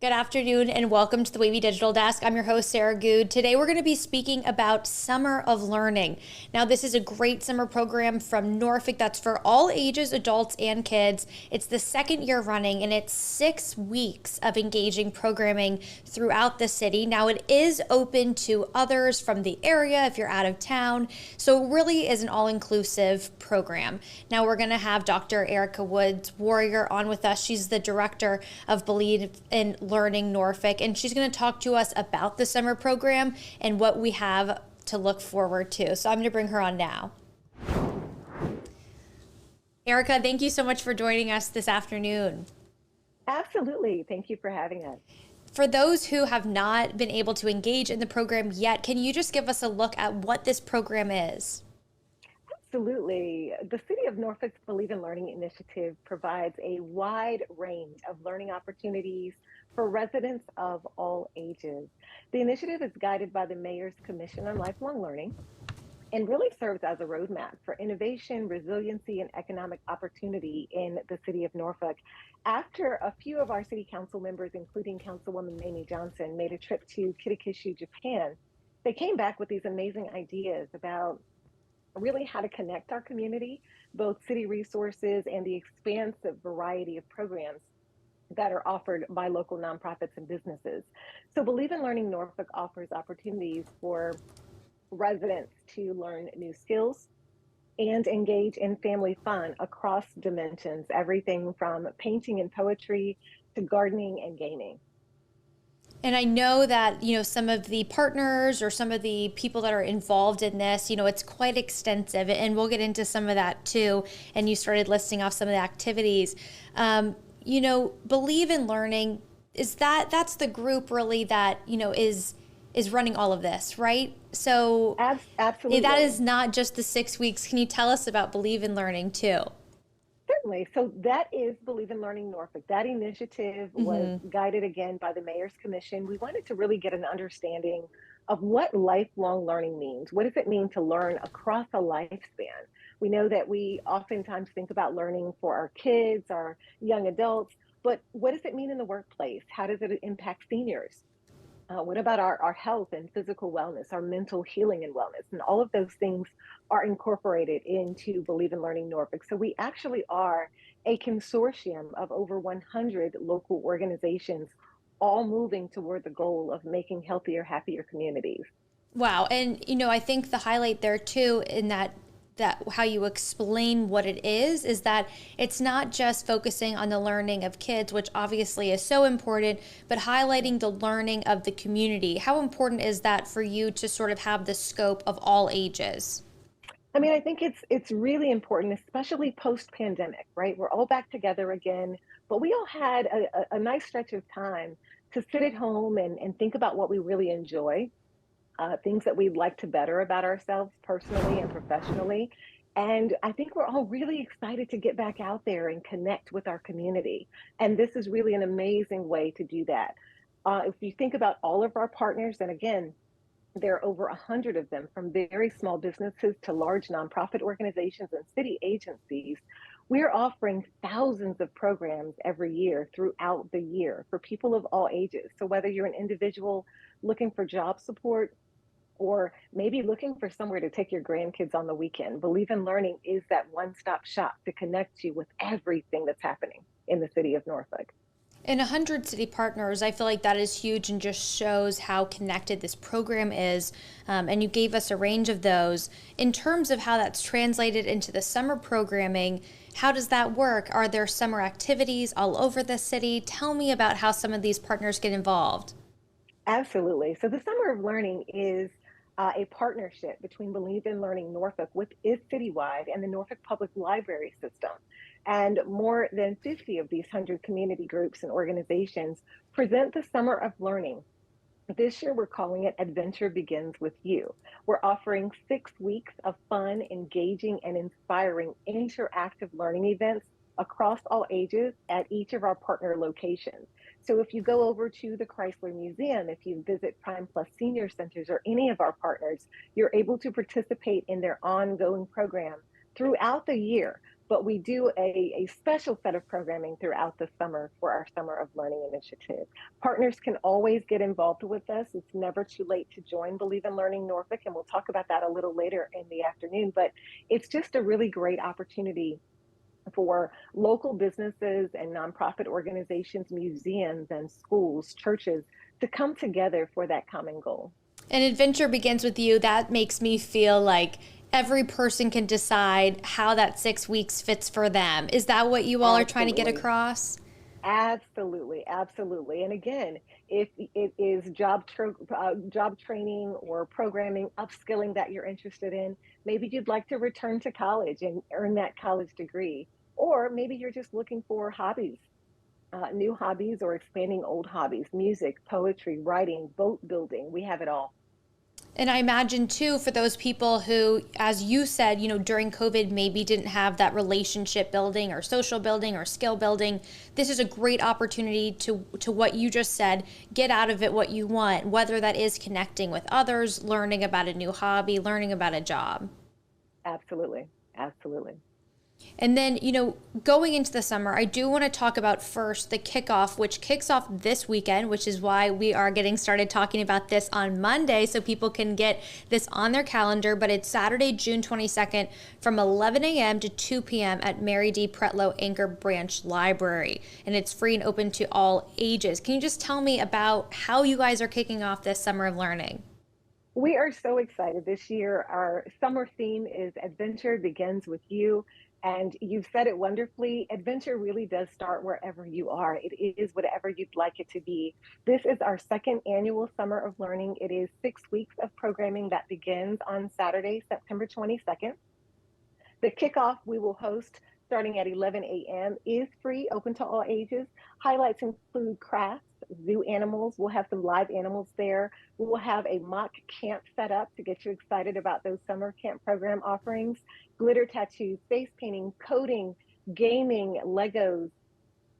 Good afternoon and welcome to the Wavy Digital Desk. I'm your host, Sarah Good. Today we're going to be speaking about Summer of Learning. Now, this is a great summer program from Norfolk that's for all ages, adults and kids. It's the second year running and it's 6 weeks of engaging programming throughout the city. Now, it is open to others from the area if you're out of town. So it really is an all-inclusive program. Now, we're going to have Dr. Erica Woods Warrior on with us. She's the director of Believe in Learning Norfolk, and she's going to talk to us about the summer program and what we have to look forward to. So I'm going to bring her on now. Erica, thank you so much for joining us this afternoon. Absolutely. Thank you for having us. For those who have not been able to engage in the program yet, can you just give us a look at what this program is? Absolutely. The City of Norfolk's Believe in Learning initiative provides a wide range of learning opportunities for residents of all ages. The initiative is guided by the Mayor's Commission on Lifelong Learning and really serves as a roadmap for innovation, resiliency, and economic opportunity in the City of Norfolk. After a few of our City Council members, including Councilwoman Mamie Johnson, made a trip to Kitakishu, Japan, they came back with these amazing ideas about really how to connect our community, both city resources and the expansive variety of programs that are offered by local nonprofits and businesses. So Believe in Learning Norfolk offers opportunities for residents to learn new skills and engage in family fun across dimensions, everything from painting and poetry to gardening and gaming. And I know that, some of the partners or some of the people that are involved in this, it's quite extensive. And we'll get into some of that too. And you started listing off some of the activities. Believe in Learning, that's the group really that, is running all of this, right? So that Absolutely. is not just the 6 weeks. Can you tell us about Believe in Learning too? Certainly. So that is Believe in Learning Norfolk. That initiative was Mm-hmm. guided again by the Mayor's Commission. We wanted to really get an understanding of what lifelong learning means. What does it mean to learn across a lifespan? We know that we oftentimes think about learning for our kids, our young adults, but what does it mean in the workplace? How does it impact seniors? What about our health and physical wellness, our mental healing and wellness? And all of those things are incorporated into Believe in Learning Norfolk. So we actually are a consortium of over 100 local organizations, all moving toward the goal of making healthier, happier communities. Wow. And I think the highlight there too in that how you explain what it is that it's not just focusing on the learning of kids, which obviously is so important, but highlighting the learning of the community. How important is that for you to sort of have the scope of all ages? I mean, I think it's really important, especially post-pandemic, right? We're all back together again, but we all had a nice stretch of time to sit at home and think about what we really enjoy, things that we'd like to better about ourselves personally and professionally. And I think we're all really excited to get back out there and connect with our community. And this is really an amazing way to do that. If you think about all of our partners, and again, there are over 100 of them, from very small businesses to large nonprofit organizations and city agencies. We're offering thousands of programs every year throughout the year for people of all ages. So whether you're an individual looking for job support, or maybe looking for somewhere to take your grandkids on the weekend, Believe in Learning is that one-stop shop to connect you with everything that's happening in the city of Norfolk. In 100 city partners, I feel like that is huge and just shows how connected this program is. And you gave us a range of those. In terms of how that's translated into the summer programming, how does that work? Are there summer activities all over the city? Tell me about how some of these partners get involved. Absolutely. So the Summer of Learning is a partnership between Believe in Learning Norfolk, which is citywide, and the Norfolk Public Library System. And more than 50 of these 100 community groups and organizations present the Summer of Learning. This year, we're calling it Adventure Begins with You. We're offering 6 weeks of fun, engaging, and inspiring interactive learning events across all ages at each of our partner locations. So if you go over to the Chrysler Museum, if you visit Prime Plus Senior Centers or any of our partners, you're able to participate in their ongoing program throughout the year, but we do a special set of programming throughout the summer for our Summer of Learning initiative. Partners can always get involved with us. It's never too late to join Believe in Learning Norfolk, and we'll talk about that a little later in the afternoon. But it's just a really great opportunity for local businesses and nonprofit organizations, museums and schools, churches to come together for that common goal. An adventure begins with you. That makes me feel like every person can decide how that 6 weeks fits for them. Is that what you all are trying to get Absolutely. across? Absolutely, absolutely. And again, if it is job training or programming, upskilling that you're interested in, maybe you'd like to return to college and earn that college degree, or maybe you're just looking for hobbies, new hobbies or expanding old hobbies, music, poetry, writing, boat building. We have it all. And I imagine too, for those people who, as you said, during COVID maybe didn't have that relationship building or social building or skill building, this is a great opportunity to what you just said, get out of it what you want, whether that is connecting with others, learning about a new hobby, learning about a job. Absolutely, absolutely. And then, going into the summer, I do want to talk about first the kickoff, which kicks off this weekend, which is why we are getting started talking about this on Monday so people can get this on their calendar. But it's Saturday, June 22nd from 11 a.m. to 2 p.m. at Mary D. Pretlow Anchor Branch Library. And it's free and open to all ages. Can you just tell me about how you guys are kicking off this summer of learning? We are so excited this year. Our summer theme is Adventure Begins with You. And you've said it wonderfully. Adventure really does start wherever you are. It is whatever you'd like it to be. This is our second annual Summer of Learning. It is 6 weeks of programming that begins on Saturday, September 22nd. The kickoff we will host starting at 11 a.m. is free, open to all ages. Highlights include crafts, zoo animals. We'll have some live animals there. We will have a mock camp set up to get you excited about those summer camp program offerings. Glitter tattoos, face painting, coding, gaming, Legos,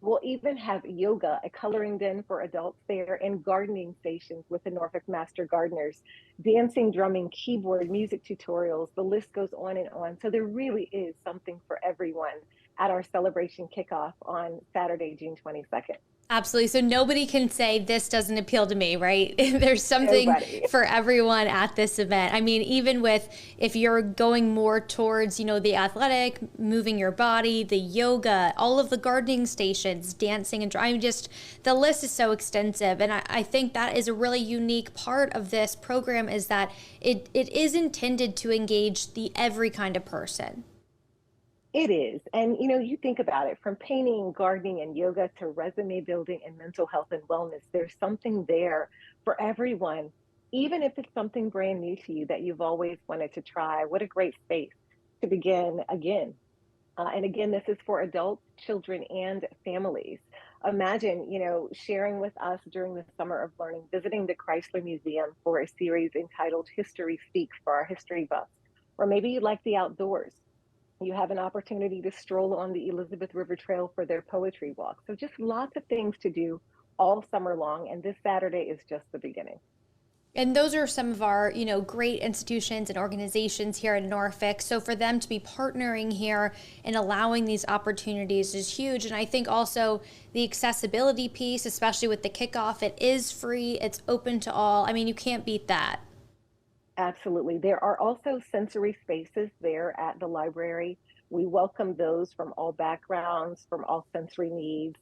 we'll even have yoga, a coloring den for adults there, and gardening stations with the Norfolk Master Gardeners, dancing, drumming, keyboard, music tutorials. The list goes on and on. So there really is something for everyone at our celebration kickoff on Saturday, June 22nd. Absolutely. So nobody can say this doesn't appeal to me, right? There's something Nobody. for everyone at this event. I mean, even with if you're going more towards, the athletic, moving your body, the yoga, all of the gardening stations, dancing and driving, just the list is so extensive. And I think that is a really unique part of this program is that it is intended to engage the every kind of person. It is. And you think about it from painting, gardening, and yoga to resume building and mental health and wellness, there's something there for everyone, even if it's something brand new to you that you've always wanted to try. What a great space to begin again. And again, this is for adults, children, and families. Imagine, sharing with us during the Summer of Learning, visiting the Chrysler Museum for a series entitled History Speaks for our history buffs. Or maybe you like the outdoors, you have an opportunity to stroll on the Elizabeth River Trail for their poetry walk. So just lots of things to do all summer long. And this Saturday is just the beginning. And those are some of our, great institutions and organizations here in Norfolk. So for them to be partnering here and allowing these opportunities is huge. And I think also the accessibility piece, especially with the kickoff, it is free, it's open to all. I mean, you can't beat that. Absolutely. There are also sensory spaces there at the library. We welcome those from all backgrounds, from all sensory needs.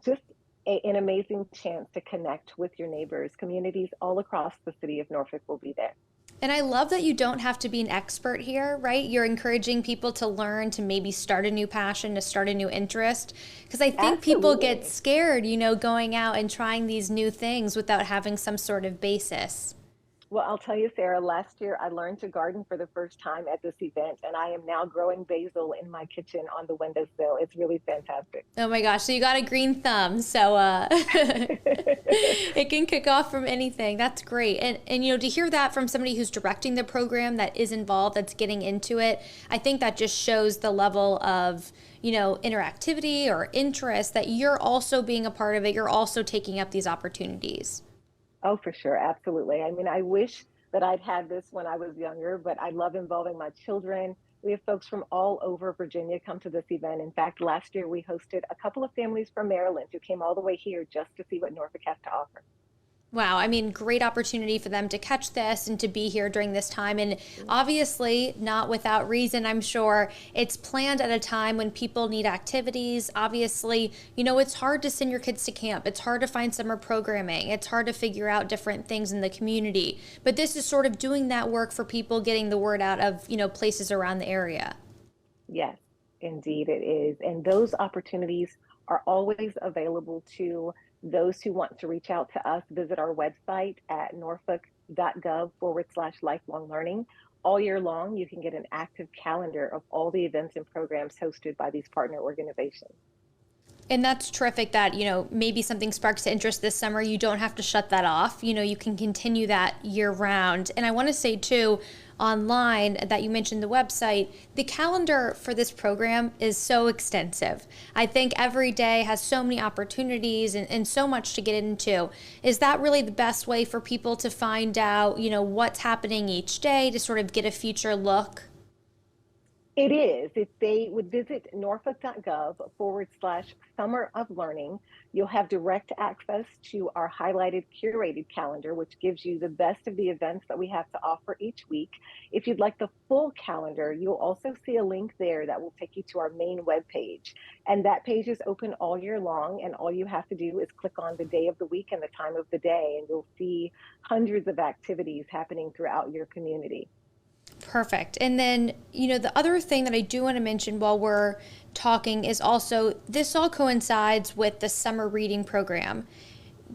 Just an amazing chance to connect with your neighbors. Communities all across the city of Norfolk will be there. And I love that you don't have to be an expert here, right? You're encouraging people to learn, to maybe start a new passion, to start a new interest. Because I think people get Absolutely. scared, going out and trying these new things without having some sort of basis. Well, I'll tell you, Sarah, last year I learned to garden for the first time at this event, and I am now growing basil in my kitchen on the windowsill. It's really fantastic. Oh my gosh, so you got a green thumb. So it can kick off from anything. That's great. And to hear that from somebody who's directing the program that is involved, that's getting into it, I think that just shows the level of, interactivity or interest that you're also being a part of it. You're also taking up these opportunities. Oh, for sure. Absolutely. I mean, I wish that I'd had this when I was younger, but I love involving my children. We have folks from all over Virginia come to this event. In fact, last year we hosted a couple of families from Maryland who came all the way here just to see what Norfolk has to offer. Wow, I mean, great opportunity for them to catch this and to be here during this time. And obviously, not without reason, I'm sure. It's planned at a time when people need activities. Obviously, it's hard to send your kids to camp, it's hard to find summer programming, it's hard to figure out different things in the community. But this is sort of doing that work for people, getting the word out of, places around the area. Yes, indeed it is. And those opportunities are always available to those who want to reach out to us. Visit our website at norfolk.gov/lifelong learning. All year long, you can get an active calendar of all the events and programs hosted by these partner organizations. And that's terrific that, maybe something sparks interest this summer. You don't have to shut that off. You can continue that year round. And I want to say, too, online that you mentioned the website, the calendar for this program is so extensive. I think every day has so many opportunities and so much to get into. Is that really the best way for people to find out, what's happening each day to sort of get a future look? It is. If they would visit norfolk.gov/summer of learning, you'll have direct access to our highlighted curated calendar, which gives you the best of the events that we have to offer each week. If you'd like the full calendar, you'll also see a link there that will take you to our main webpage. And that page is open all year long. And all you have to do is click on the day of the week and the time of the day, and you'll see hundreds of activities happening throughout your community. Perfect. And then, the other thing that I do want to mention while we're talking is also this all coincides with the summer reading program.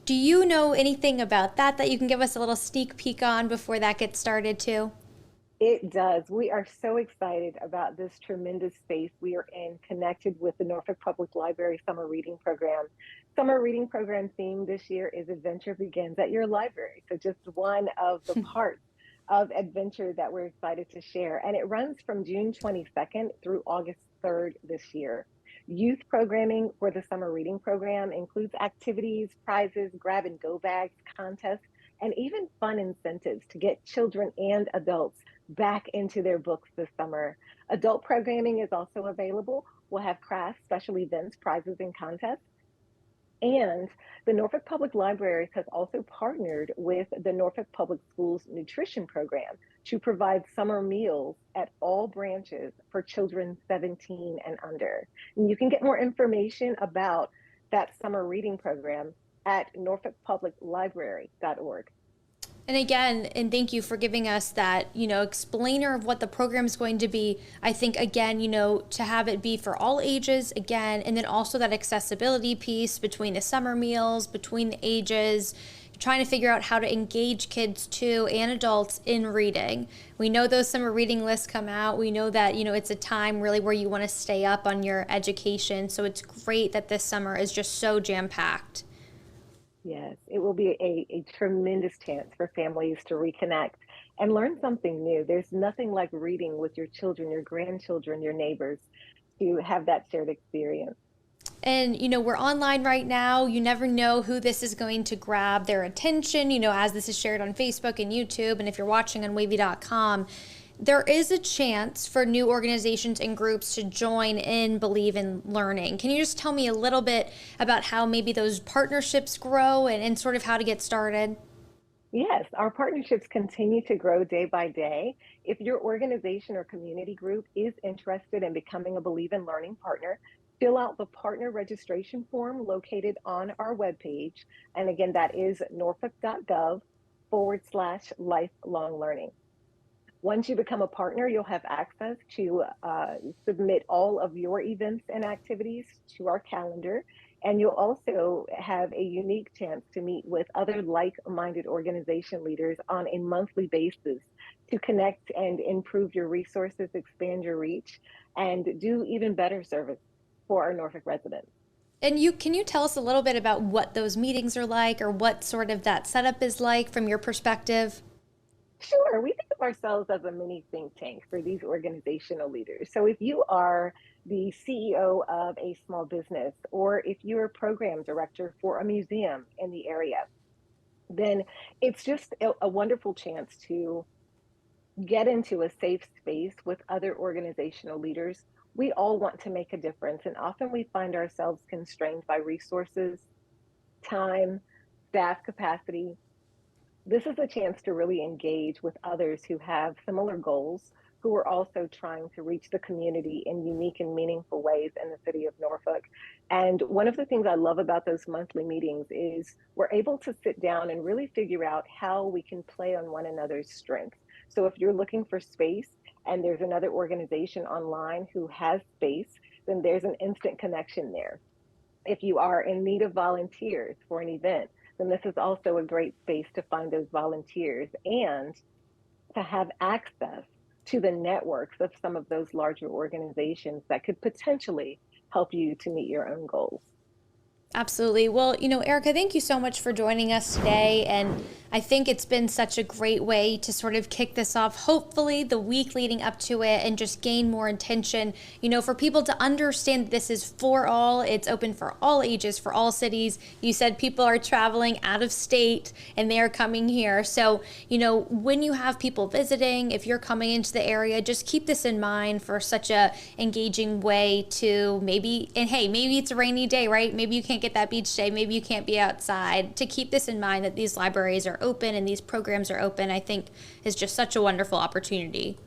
Do you know anything about that you can give us a little sneak peek on before that gets started too? It does. We are so excited about this tremendous space we are in, connected with the Norfolk Public Library Summer Reading Program. Summer Reading Program theme this year is Adventure Begins at Your Library. So just one of the parts of adventure that we're excited to share. And it runs from June 22nd through August 3rd this year. Youth programming for the summer reading program includes activities, prizes, grab and go bags, contests, and even fun incentives to get children and adults back into their books this summer. Adult programming is also available. We'll have crafts, special events, prizes, and contests. And the Norfolk Public Libraries has also partnered with the Norfolk Public Schools Nutrition Program to provide summer meals at all branches for children 17 and under. And you can get more information about that summer reading program at norfolkpubliclibrary.org. And again, and thank you for giving us that, explainer of what the program is going to be. I think, again, to have it be for all ages, again, and then also that accessibility piece between the summer meals, between the ages, trying to figure out how to engage kids too and adults in reading. We know those summer reading lists come out. We know that, it's a time really where you want to stay up on your education. So it's great that this summer is just so jam-packed. Yes, it will be a tremendous chance for families to reconnect and learn something new. There's nothing like reading with your children, your grandchildren, your neighbors to have that shared experience. And, we're online right now. You never know who this is going to grab their attention, as this is shared on Facebook and YouTube. And if you're watching on wavy.com, there is a chance for new organizations and groups to join in Believe in Learning. Can you just tell me a little bit about how maybe those partnerships grow and sort of how to get started? Yes, our partnerships continue to grow day by day. If your organization or community group is interested in becoming a Believe in Learning partner, fill out the partner registration form located on our webpage. And again, that is norfolk.gov/lifelong learning. Once you become a partner, you'll have access to submit all of your events and activities to our calendar. And you'll also have a unique chance to meet with other like minded organization leaders on a monthly basis to connect and improve your resources, expand your reach, and do even better service for our Norfolk residents. And can you tell us a little bit about what those meetings are like or what sort of that setup is like from your perspective? Sure, we think of ourselves as a mini think tank for these organizational leaders. So if you are the CEO of a small business, or if you're a program director for a museum in the area, then it's just a wonderful chance to get into a safe space with other organizational leaders, we all want to make a difference. And often we find ourselves constrained by resources, time, staff capacity. This is a chance to really engage with others who have similar goals, who are also trying to reach the community in unique and meaningful ways in the city of Norfolk. And one of the things I love about those monthly meetings is we're able to sit down and really figure out how we can play on one another's strengths. So if you're looking for space and there's another organization online who has space, then there's an instant connection there. If you are in need of volunteers for an event, then this is also a great space to find those volunteers and to have access to the networks of some of those larger organizations that could potentially help you to meet your own goals. Absolutely. Well, Erica, thank you so much for joining us today. And I think it's been such a great way to sort of kick this off, hopefully, the week leading up to it and just gain more attention, for people to understand that this is for all. It's open for all ages, for all cities. You said people are traveling out of state and they are coming here. So, when you have people visiting, if you're coming into the area, just keep this in mind for such a engaging way to maybe, and hey, maybe it's a rainy day, right? Maybe you can't get that beach day, maybe you can't be outside. To keep this in mind that these libraries are open and these programs are open, I think is just such a wonderful opportunity.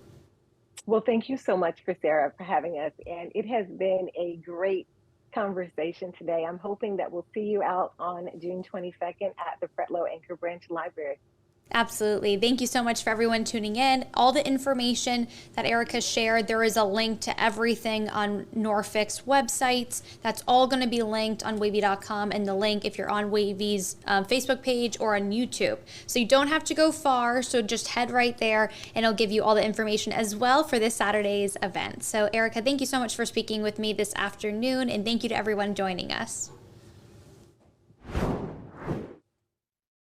Well, thank you so much for Sarah for having us. And it has been a great conversation today. I'm hoping that we'll see you out on June 22nd at the Pretlow Anchor Branch Library. Absolutely. Thank you so much for everyone tuning in. All the information that Erica shared, there is a link to everything on Norfolk's websites. That's all going to be linked on wavy.com, and the link if you're on Wavy's Facebook page or on YouTube. So you don't have to go far. So just head right there and it'll give you all the information as well for this Saturday's event. So Erica, thank you so much for speaking with me this afternoon, and thank you to everyone joining us.